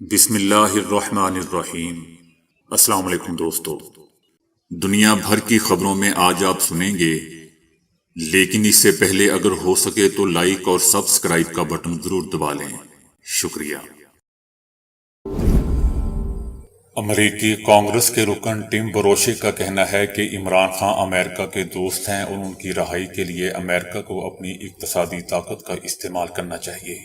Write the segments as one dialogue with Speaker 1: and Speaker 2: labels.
Speaker 1: بسم اللہ الرحمن الرحیم۔ السلام علیکم دوستو، دنیا بھر کی خبروں میں آج آپ سنیں گے، لیکن اس سے پہلے اگر ہو سکے تو لائک اور سبسکرائب کا بٹن ضرور دبا لیں۔ شکریہ۔ امریکی کانگریس کے رکن ٹم بروشے کا کہنا ہے کہ عمران خان امریکہ کے دوست ہیں اور ان کی رہائی کے لیے امریکہ کو اپنی اقتصادی طاقت کا استعمال کرنا چاہیے۔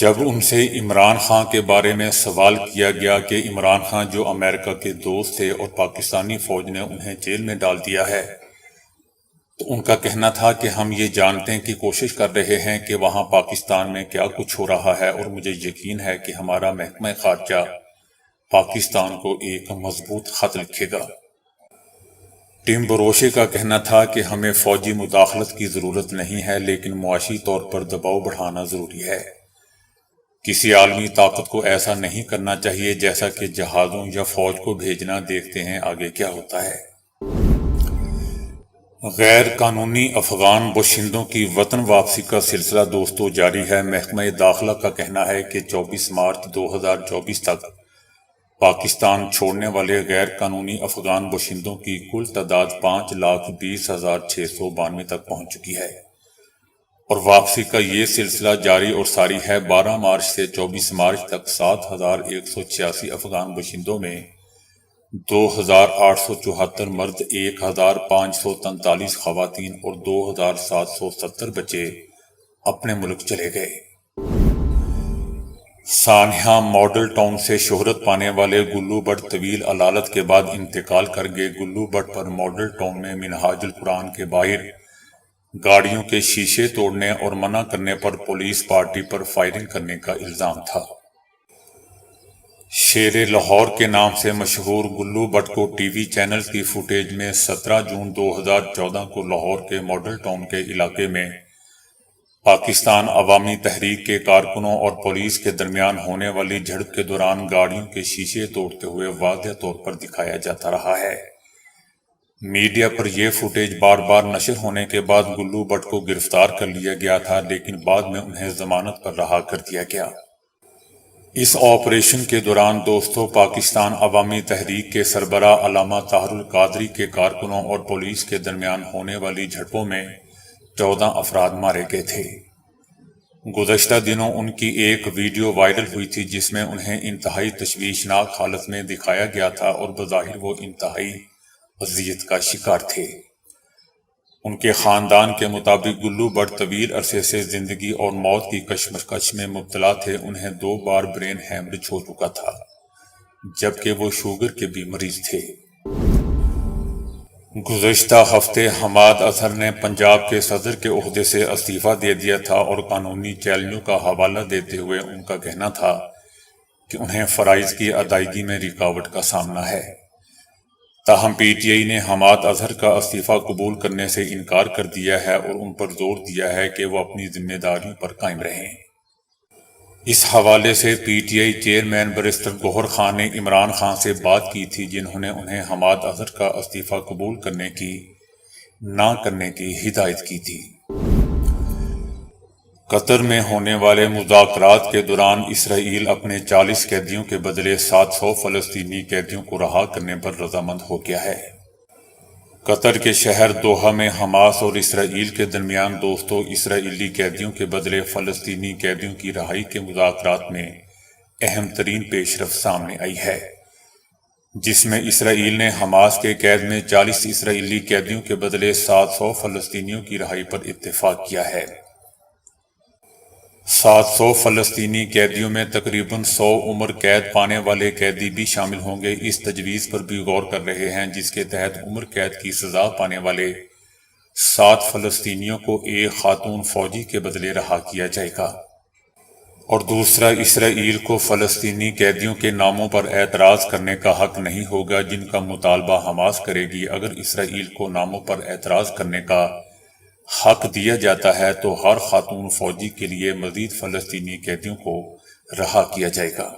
Speaker 1: جب ان سے عمران خان کے بارے میں سوال کیا گیا کہ عمران خان جو امریکہ کے دوست تھے اور پاکستانی فوج نے انہیں جیل میں ڈال دیا ہے، تو ان کا کہنا تھا کہ ہم یہ جاننے کی کوشش کر رہے ہیں کہ وہاں پاکستان میں کیا کچھ ہو رہا ہے، اور مجھے یقین ہے کہ ہمارا محکمہ خارجہ پاکستان کو ایک مضبوط خط لکھے گا۔ ٹم بروشے کا کہنا تھا کہ ہمیں فوجی مداخلت کی ضرورت نہیں ہے، لیکن معاشی طور پر دباؤ بڑھانا ضروری ہے۔ کسی عالمی طاقت کو ایسا نہیں کرنا چاہیے جیسا کہ جہازوں یا فوج کو بھیجنا، دیکھتے ہیں آگے کیا ہوتا ہے۔ غیر قانونی افغان باشندوں کی وطن واپسی کا سلسلہ دوستو جاری ہے۔ محکمہ داخلہ کا کہنا ہے کہ 24 مارچ 2024 تک پاکستان چھوڑنے والے غیر قانونی افغان باشندوں کی کل تعداد 5,20,692 تک پہنچ چکی ہے، اور واپسی کا یہ سلسلہ جاری اور ساری ہے۔ 12 مارچ سے 24 مارچ تک 7,186 افغان باشندوں میں 2,874 مرد، 1,543 خواتین اور 2,770 بچے اپنے ملک چلے گئے۔ سانحہ ماڈل ٹاؤن سے شہرت پانے والے گلو بٹ طویل علالت کے بعد انتقال کر گئے۔ گلو بٹ پر ماڈل ٹاؤن میں منہاج القرآن کے باہر گاڑیوں کے شیشے توڑنے اور منع کرنے پر پولیس پارٹی پر فائرنگ کرنے کا الزام تھا۔ شیر لاہور کے نام سے مشہور گلو بٹ کو ٹی وی چینل کی فوٹیج میں 17 جون 2014 کو لاہور کے ماڈل ٹاؤن کے علاقے میں پاکستان عوامی تحریک کے کارکنوں اور پولیس کے درمیان ہونے والی جھڑپ کے دوران گاڑیوں کے شیشے توڑتے ہوئے واضح طور پر دکھایا جاتا رہا ہے۔ میڈیا پر یہ فوٹیج بار بار نشر ہونے کے بعد گلو بٹ کو گرفتار کر لیا گیا تھا، لیکن بعد میں انہیں ضمانت پر رہا کر دیا گیا۔ اس آپریشن کے دوران دوستو پاکستان عوامی تحریک کے سربراہ علامہ طاہر القادری کے کارکنوں اور پولیس کے درمیان ہونے والی جھڑپوں میں 14 افراد مارے گئے تھے۔ گزشتہ دنوں ان کی ایک ویڈیو وائرل ہوئی تھی جس میں انہیں انتہائی تشویشناک حالت میں دکھایا گیا تھا، اور بظاہر وہ انتہائی اذیت کا شکار تھے۔ ان کے خاندان کے مطابق گلو بٹ طویل عرصے سے زندگی اور موت کی کشمکش میں مبتلا تھے۔ انہیں 2 بار برین ہیمرج ہو چکا تھا، جبکہ وہ شوگر کے بھی مریض تھے۔ گزشتہ ہفتے حماد اظہر نے پنجاب کے صدر کے عہدے سے استعفیٰ دے دیا تھا، اور قانونی چیلنجوں کا حوالہ دیتے ہوئے ان کا کہنا تھا کہ انہیں فرائض کی ادائیگی میں رکاوٹ کا سامنا ہے۔ تاہم پی ٹی آئی نے حماد اظہر کا استعفیٰ قبول کرنے سے انکار کر دیا ہے اور ان پر زور دیا ہے کہ وہ اپنی ذمہ داریوں پر قائم رہیں۔ اس حوالے سے P T I chairman barrister Gohar Khan نے عمران خان سے بات کی تھی، جنہوں نے انہیں حماد اظہر کا استعفیٰ قبول کرنے کی نہ کرنے کی ہدایت کی تھی۔ قطر میں ہونے والے مذاکرات کے دوران اسرائیل اپنے 40 قیدیوں کے بدلے 700 فلسطینی قیدیوں کو رہا کرنے پر رضامند ہو گیا ہے۔ قطر کے شہر دوحہ میں حماس اور اسرائیل کے درمیان دوستو اسرائیلی قیدیوں کے بدلے فلسطینی قیدیوں کی رہائی کے مذاکرات میں اہم ترین پیش رفت سامنے آئی ہے، جس میں اسرائیل نے حماس کے قید میں 40 اسرائیلی قیدیوں کے بدلے 700 فلسطینیوں کی رہائی پر اتفاق کیا ہے۔ 700 فلسطینی قیدیوں میں تقریباً 100 عمر قید پانے والے قیدی بھی شامل ہوں گے۔ اس تجویز پر بھی غور کر رہے ہیں، جس کے تحت عمر قید کی سزا پانے والے 7 فلسطینیوں کو ایک خاتون فوجی کے بدلے رہا کیا جائے گا، اور دوسرا اسرائیل کو فلسطینی قیدیوں کے ناموں پر اعتراض کرنے کا حق نہیں ہوگا جن کا مطالبہ حماس کرے گی۔ اگر اسرائیل کو ناموں پر اعتراض کرنے کا حق دیا جاتا ہے تو ہر خاتون فوجی کے لیے مزید فلسطینی قیدیوں کو رہا کیا جائے گا۔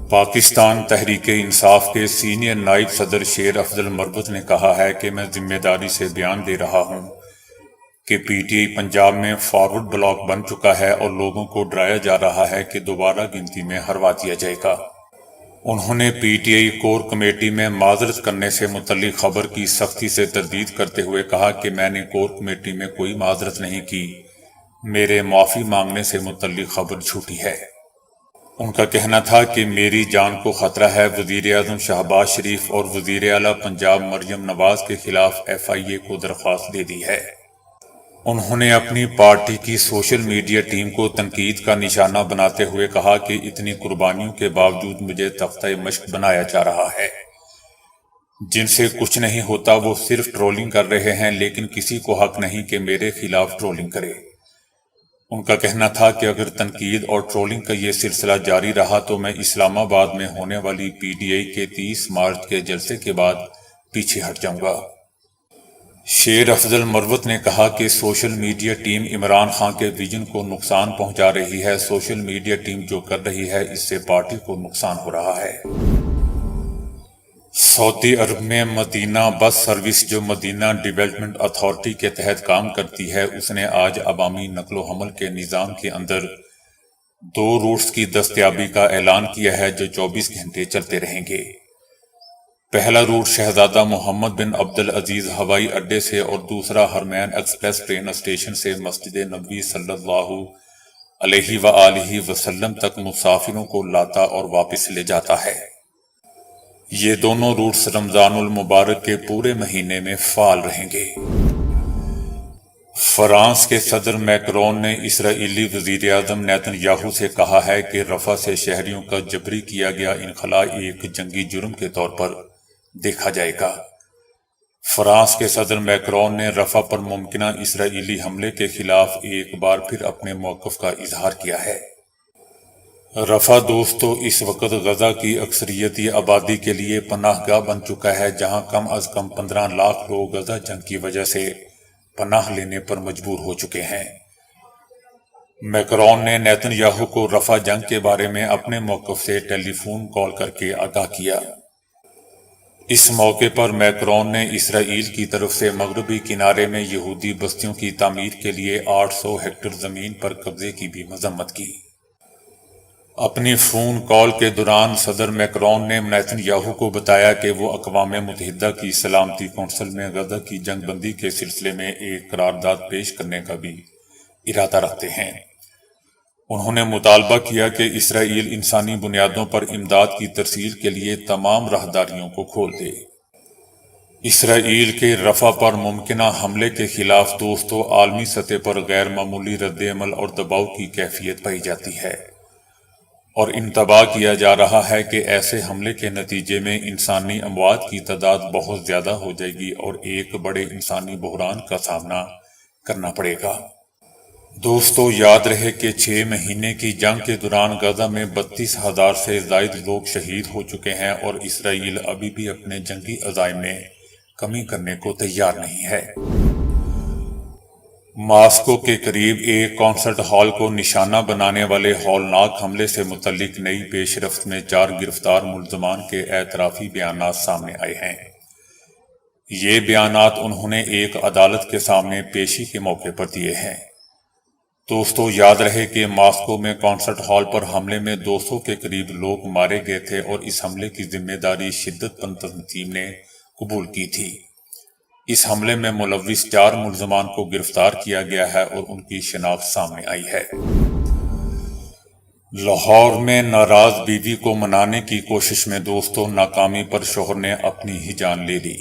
Speaker 1: پاکستان تحریک انصاف کے سینئر نائب صدر شیر افضل مربوط نے کہا ہے کہ میں ذمہ داری سے بیان دے رہا ہوں کہ پی ٹی آئی پنجاب میں فارورڈ بلاک بن چکا ہے اور لوگوں کو ڈرایا جا رہا ہے کہ دوبارہ گنتی میں ہروا دیا جائے گا۔ انہوں نے پی ٹی آئی کور کمیٹی میں معذرت کرنے سے متعلق خبر کی سختی سے تردید کرتے ہوئے کہا کہ میں نے کور کمیٹی میں کوئی معذرت نہیں کی، میرے معافی مانگنے سے متعلق خبر جھوٹی ہے۔ ان کا کہنا تھا کہ میری جان کو خطرہ ہے۔ وزیر اعظم شہباز شریف اور وزیر اعلیٰ پنجاب مریم نواز کے خلاف ایف آئی اے کو درخواست دے دی ہے۔ انہوں نے اپنی پارٹی کی سوشل میڈیا ٹیم کو تنقید کا نشانہ بناتے ہوئے کہا کہ اتنی قربانیوں کے باوجود مجھے تختہ مشق بنایا جا رہا ہے۔ جن سے کچھ نہیں ہوتا وہ صرف ٹرولنگ کر رہے ہیں، لیکن کسی کو حق نہیں کہ میرے خلاف ٹرولنگ کرے۔ ان کا کہنا تھا کہ اگر تنقید اور ٹرولنگ کا یہ سلسلہ جاری رہا تو میں اسلام آباد میں ہونے والی پی ٹی آئی کے 30 مارچ کے جلسے کے بعد پیچھے ہٹ جاؤں گا۔ شیر افضل مروت نے کہا کہ social media team Imran Khan کے ویژن کو نقصان پہنچا رہی ہے۔ سوشل میڈیا ٹیم جو کر رہی ہے اس سے پارٹی کو نقصان ہو رہا ہے۔ سعودی عرب میں مدینہ بس سروس جو مدینہ ڈیولپمنٹ اتھارٹی کے تحت کام کرتی ہے، اس نے آج عوامی نقل و حمل کے نظام کے اندر 2 روٹس کی دستیابی کا اعلان کیا ہے جو 24 گھنٹے چلتے رہیں گے۔ پہلا روٹ شہزادہ محمد بن عبدالعزیز ہوائی اڈے سے اور دوسرا حرمین ایکسپریس ٹرین اسٹیشن سے مسجد نبوی صلی اللہ علیہ وآلہ وسلم تک مسافروں کو لاتا اور واپس لے جاتا ہے۔ یہ دونوں روٹس رمضان المبارک کے پورے مہینے میں فعال رہیں گے۔ فرانس کے صدر میکرون نے اسرائیلی وزیر اعظم نیتن یاہو سے کہا ہے کہ رفح سے شہریوں کا جبری کیا گیا انخلاء ایک جنگی جرم کے طور پر دیکھا جائے گا۔ فرانس کے صدر میکرون نے رفح پر ممکنہ اسرائیلی حملے کے خلاف ایک بار پھر اپنے موقف کا اظہار کیا ہے۔ رفح دوستو اس وقت غزہ کی اکثریتی آبادی کے لیے پناہ گاہ بن چکا ہے، جہاں کم از کم 15 لاکھ لوگ غزہ جنگ کی وجہ سے پناہ لینے پر مجبور ہو چکے ہیں۔ میکرون نے نیتن یاہو کو رفح جنگ کے بارے میں اپنے موقف سے ٹیلی فون کال کر کے آگاہ کیا۔ اس موقع پر میکرون نے اسرائیل کی طرف سے مغربی کنارے میں یہودی بستیوں کی تعمیر کے لیے 800 ہیکٹر زمین پر قبضے کی بھی مذمت کی۔ اپنی فون کال کے دوران صدر میکرون نے نیتن یاہو کو بتایا کہ وہ اقوام متحدہ کی سلامتی کونسل میں غزہ کی جنگ بندی کے سلسلے میں ایک قرارداد پیش کرنے کا بھی ارادہ رکھتے ہیں۔ انہوں نے مطالبہ کیا کہ اسرائیل انسانی بنیادوں پر امداد کی ترسیل کے لیے تمام راہداریوں کو کھول دے۔ اسرائیل کے رفح پر ممکنہ حملے کے خلاف دوستو عالمی سطح پر غیر معمولی رد عمل اور دباؤ کی کیفیت پائی جاتی ہے، اور انتباہ کیا جا رہا ہے کہ ایسے حملے کے نتیجے میں انسانی اموات کی تعداد بہت زیادہ ہو جائے گی اور ایک بڑے انسانی بحران کا سامنا کرنا پڑے گا۔ دوستو یاد رہے کہ 6 مہینے کی جنگ کے دوران غزہ میں 32,000 سے زائد لوگ شہید ہو چکے ہیں اور اسرائیل ابھی بھی اپنے جنگی عزائم میں کمی کرنے کو تیار نہیں ہے۔ ماسکو کے قریب ایک کانسرٹ ہال کو نشانہ بنانے والے ہولناک حملے سے متعلق نئی پیش رفت میں 4 گرفتار ملزمان کے اعترافی بیانات سامنے آئے ہیں۔ یہ بیانات انہوں نے ایک عدالت کے سامنے پیشی کے موقع پر دیے ہیں۔ دوستو یاد رہے کہ ماسکو میں کانسرٹ ہال پر حملے میں 200 کے قریب لوگ مارے گئے تھے اور اس حملے کی ذمہ داری شدت پسند تنظیم نے قبول کی تھی۔ اس حملے میں ملوث 4 ملزمان کو گرفتار کیا گیا ہے اور ان کی شناخت سامنے آئی ہے۔ لاہور میں ناراض بیوی کو منانے کی کوشش میں دوستو ناکامی پر شوہر نے اپنی ہی جان لے لی۔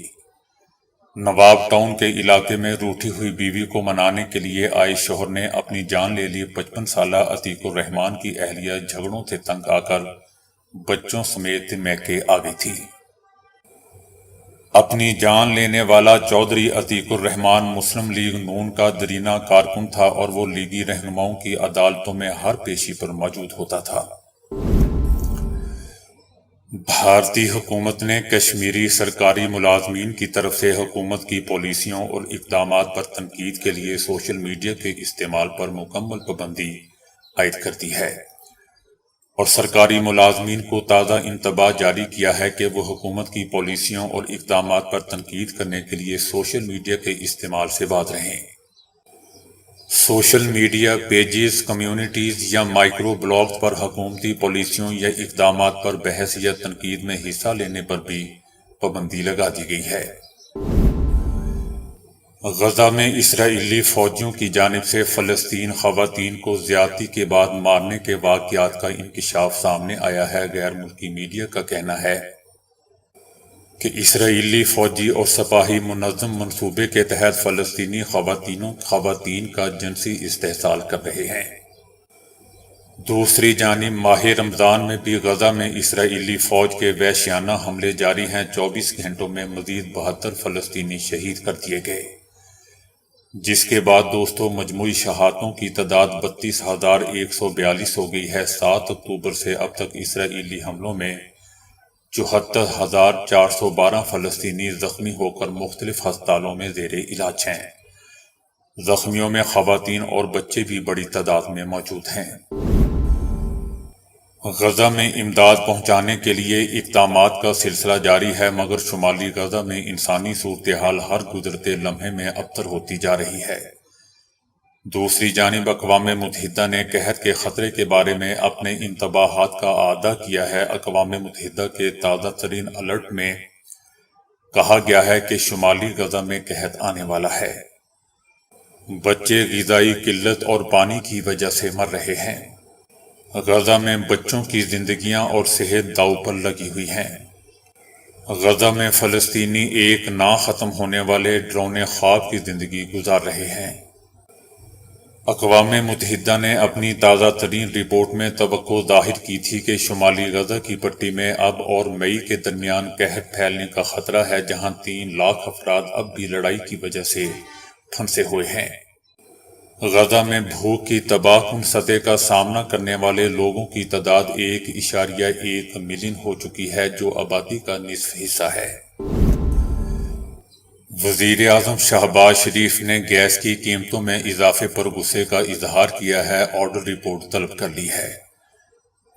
Speaker 1: نواب ٹاؤن کے علاقے میں روٹھی ہوئی بیوی کو منانے کے لیے آئے شوہر نے اپنی جان لے لی۔ 55 سالہ عتیق الرحمان کی اہلیہ جھگڑوں سے تنگ آ کر بچوں سمیت میکے آ گئی تھی۔ اپنی جان لینے والا چودھری عتیق الرحمان مسلم لیگ نون کا درینہ کارکن تھا اور وہ لیگی رہنماؤں کی عدالتوں میں ہر پیشی پر موجود ہوتا تھا۔ بھارتی حکومت نے کشمیری سرکاری ملازمین کی طرف سے حکومت کی پالیسیوں اور اقدامات پر تنقید کے لیے سوشل میڈیا کے استعمال پر مکمل پابندی عائد کر دی ہے، اور سرکاری ملازمین کو تازہ انتباہ جاری کیا ہے کہ وہ حکومت کی پالیسیوں اور اقدامات پر تنقید کرنے کے لیے سوشل میڈیا کے استعمال سے باز رہیں۔ سوشل میڈیا پیجز، کمیونٹیز یا مائکرو بلاگز پر حکومتی پالیسیوں یا اقدامات پر بحث یا تنقید میں حصہ لینے پر بھی پابندی لگا دی گئی ہے۔ غزہ میں اسرائیلی فوجیوں کی جانب سے فلسطین خواتین کو زیادتی کے بعد مارنے کے واقعات کا انکشاف سامنے آیا ہے۔ غیر ملکی میڈیا کا کہنا ہے کہ اسرائیلی فوجی اور سپاہی منظم منصوبے کے تحت فلسطینی خواتین کا جنسی استحصال کر رہے ہیں۔ دوسری جانب ماہ رمضان میں بھی غزہ میں اسرائیلی فوج کے وحشیانہ حملے جاری ہیں۔ 24 گھنٹوں میں مزید 72 فلسطینی شہید کر دیے گئے، جس کے بعد مجموعی شہادتوں کی تعداد 32,142 ہو گئی ہے۔ 7 اکتوبر سے اب تک اسرائیلی حملوں میں 74,412 فلسطینی زخمی ہو کر مختلف ہسپتالوں میں زیر علاج ہیں۔ زخمیوں میں خواتین اور بچے بھی بڑی تعداد میں موجود ہیں۔ غزہ میں امداد پہنچانے کے لیے اقدامات کا سلسلہ جاری ہے، مگر شمالی غزہ میں انسانی صورتحال ہر گزرتے لمحے میں ابتر ہوتی جا رہی ہے۔ دوسری جانب اقوام متحدہ نے قحط کے خطرے کے بارے میں اپنے انتباہات کا اعادہ کیا ہے۔ اقوام متحدہ کے تازہ ترین الرٹ میں کہا گیا ہے کہ شمالی غزہ میں قحط آنے والا ہے۔ بچے غذائی قلت اور پانی کی وجہ سے مر رہے ہیں۔ غزہ میں بچوں کی زندگیاں اور صحت داؤ پر لگی ہوئی ہیں۔ غزہ میں فلسطینی ایک نہ ختم ہونے والے ڈراؤنے خواب کی زندگی گزار رہے ہیں۔ اقوام متحدہ نے اپنی تازہ ترین رپورٹ میں توقع ظاہر کی تھی کہ شمالی غزہ کی پٹی میں اب اور مئی کے درمیان قحط پھیلنے کا خطرہ ہے، جہاں 3 لاکھ افراد اب بھی لڑائی کی وجہ سے پھنسے ہوئے ہیں۔ غزہ میں بھوک کی تباہ کن سطح کا سامنا کرنے والے لوگوں کی تعداد 1.1 ملین ہو چکی ہے، جو آبادی کا نصف حصہ ہے۔ وزیر اعظم شہباز شریف نے گیس کی قیمتوں میں اضافے پر غصے کا اظہار کیا ہے، آڈر رپورٹ طلب کر لی ہے۔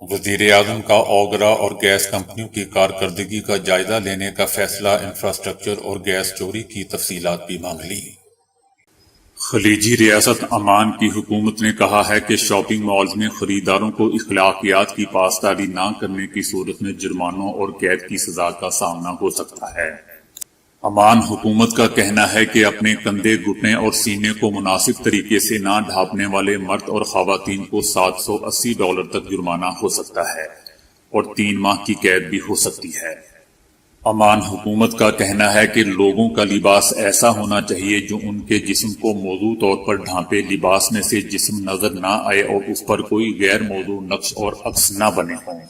Speaker 1: وزیر اعظم کا اوگرا اور گیس کمپنیوں کی کارکردگی کا جائزہ لینے کا فیصلہ، انفراسٹرکچر اور گیس چوری کی تفصیلات بھی مانگ لی۔ خلیجی ریاست عمان کی حکومت نے کہا ہے کہ شاپنگ مالز میں خریداروں کو اخلاقیات کی پاسداری نہ کرنے کی صورت میں جرمانوں اور قید کی سزا کا سامنا ہو سکتا ہے۔ عمان حکومت کا کہنا ہے کہ اپنے کندھے، گھٹنے اور سینے کو مناسب طریقے سے نہ ڈھانپنے والے مرد اور خواتین کو $780 تک جرمانہ ہو سکتا ہے اور 3 ماہ کی قید بھی ہو سکتی ہے۔ عمان حکومت کا کہنا ہے کہ لوگوں کا لباس ایسا ہونا چاہیے جو ان کے جسم کو موضوع طور پر ڈھانپے، لباس میں سے جسم نظر نہ آئے اور اس پر کوئی غیر موضوع نقش اور عکس نہ بنے ہوں۔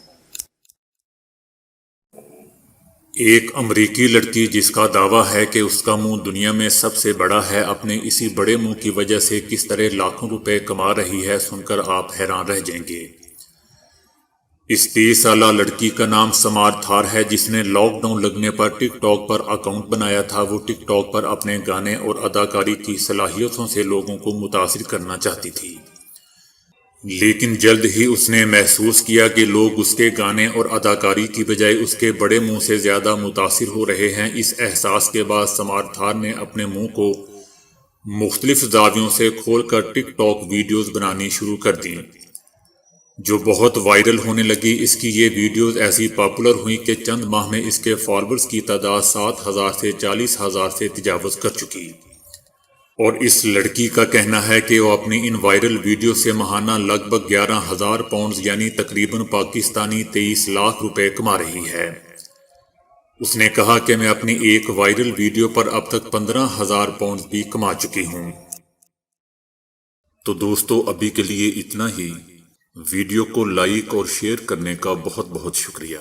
Speaker 1: ایک امریکی لڑکی جس کا دعویٰ ہے کہ اس کا منہ دنیا میں سب سے بڑا ہے، اپنے اسی بڑے منہ کی وجہ سے کس طرح لاکھوں روپے کما رہی ہے، سن کر آپ حیران رہ جائیں گے۔ اس 30 سالہ لڑکی کا نام سمار تھار ہے، جس نے لاک ڈاؤن لگنے پر ٹک ٹاک پر اکاؤنٹ بنایا تھا۔ وہ ٹک ٹاک پر اپنے گانے اور اداکاری کی صلاحیتوں سے لوگوں کو متاثر کرنا چاہتی تھی، لیکن جلد ہی اس نے محسوس کیا کہ لوگ اس کے گانے اور اداکاری کی بجائے اس کے بڑے منہ سے زیادہ متاثر ہو رہے ہیں۔ اس احساس کے بعد سمار تھار نے اپنے منہ کو مختلف زاویوں سے کھول کر ٹک ٹاک ویڈیوز بنانی شروع کر دیں، جو بہت وائرل ہونے لگی۔ اس کی یہ ویڈیوز ایسی پاپولر ہوئیں کہ چند ماہ میں اس کے فالوورز کی تعداد 7,000 سے 40,000 سے تجاوز کر چکی، اور اس لڑکی کا کہنا ہے کہ وہ اپنی ان وائرل ویڈیو سے ماہانہ لگ بھگ 11,000 پاؤنڈز یعنی تقریباً پاکستانی 23 لاکھ روپے کما رہی ہے۔ اس نے کہا کہ میں اپنی ایک وائرل ویڈیو پر اب تک 15,000 پاؤنڈز بھی کما چکی ہوں۔ تو دوستو، ابھی کے لیے اتنا ہی۔ ویڈیو کو لائک اور شیئر کرنے کا بہت بہت شکریہ۔